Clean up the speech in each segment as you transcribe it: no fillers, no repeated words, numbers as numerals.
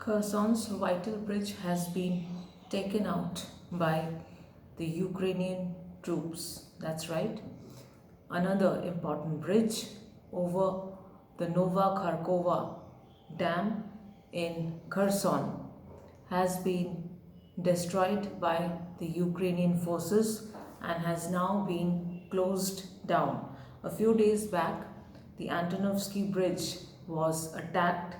Kherson's vital bridge has been taken out by the Ukrainian troops. That's right. Another important bridge over the Nova Kharkova dam in Kherson has been destroyed by the Ukrainian forces and has now been closed down. A few days back, the Antonovsky bridge was attacked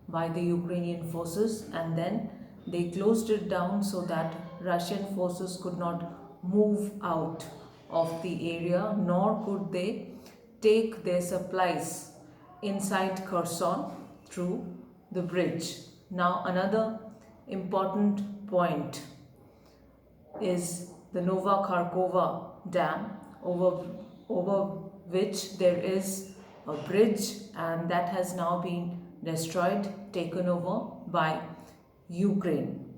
by the Ukrainian forces and then they closed it down so that Russian forces could not move out of the area, nor could they take their supplies inside Kherson through the bridge. Now another important point is the Nova Kharkova dam over which there is a bridge, and that has now been destroyed, taken over by Ukraine.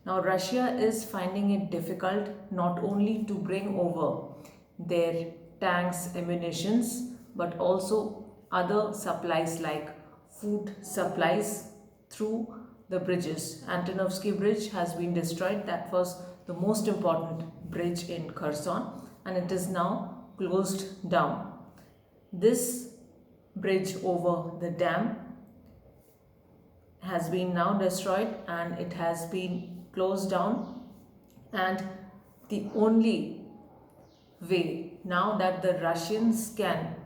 Now Russia is finding it difficult not only to bring over their tanks, ammunitions, but also other supplies like food supplies through the bridges. Antonovsky bridge has been destroyed. That was the most important bridge in Kherson and it is now closed down. This bridge over the dam has been now destroyed and it has been closed down, and the only way now that the Russians can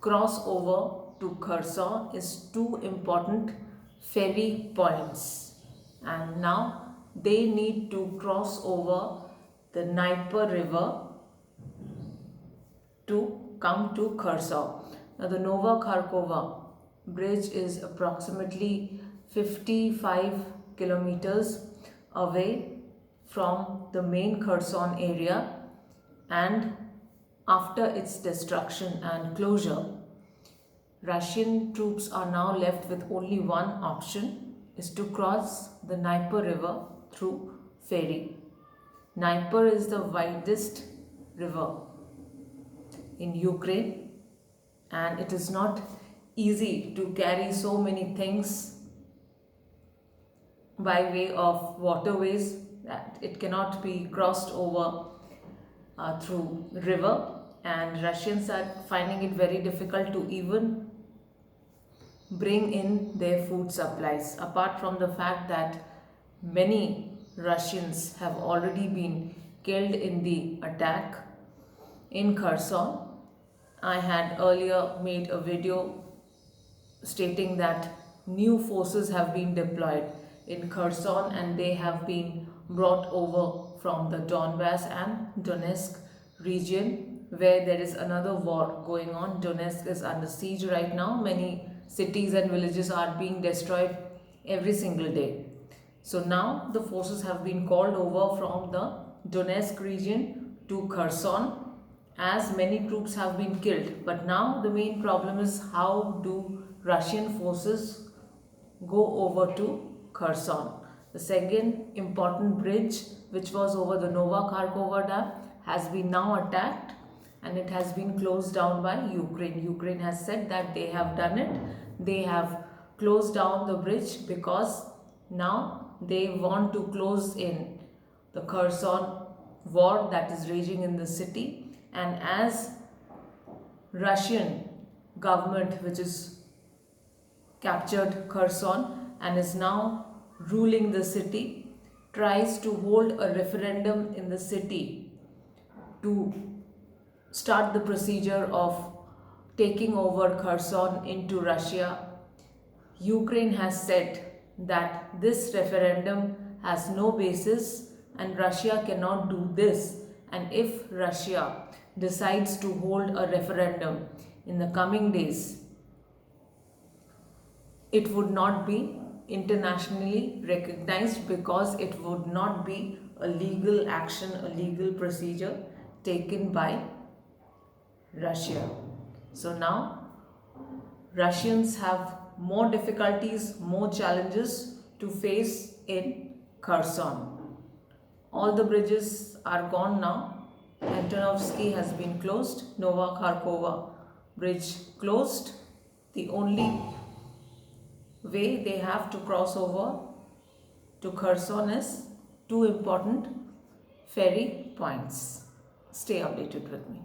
cross over to Kherson is two important ferry points, and now they need to cross over the Dniper river to come to Kherson. Now the Nova Kharkova bridge is approximately 55 kilometers away from the main Kherson area, and after its destruction and closure, Russian troops are now left with only one option, is to cross the Dnieper river through ferry. Dnieper is the widest river in Ukraine and it is not easy to carry so many things by way of waterways that it cannot be crossed over through river, and Russians are finding it very difficult to even bring in their food supplies, apart from the fact that many Russians have already been killed in the attack in Kherson. I had earlier made a video stating that new forces have been deployed in Kherson and they have been brought over from the Donbass and Donetsk region where there is another war going on. Donetsk is under siege right now. Many cities and villages are being destroyed every single day. So now the forces have been called over from the Donetsk region to Kherson as many troops have been killed. But now the main problem is how do Russian forces go over to Kherson. The second important bridge, which was over the Nova Kharkova dam, has been now attacked and it has been closed down by Ukraine. Ukraine has said that they have done it. They have closed down the bridge because now they want to close in the Kherson war that is raging in the city, and as Russian government, which is captured Kherson and is now ruling the city, tries to hold a referendum in the city to start the procedure of taking over Kherson into Russia, Ukraine has said that this referendum has no basis and Russia cannot do this. And if Russia decides to hold a referendum in the coming days, it would not be internationally recognized because it would not be a legal action, a legal procedure taken by Russia. So now Russians have more difficulties, more challenges to face in Kherson. All the bridges are gone now. Antonovsky has been closed, Nova Kharkova bridge closed. The only way they have to cross over to Kherson is two important ferry points. Stay updated with me.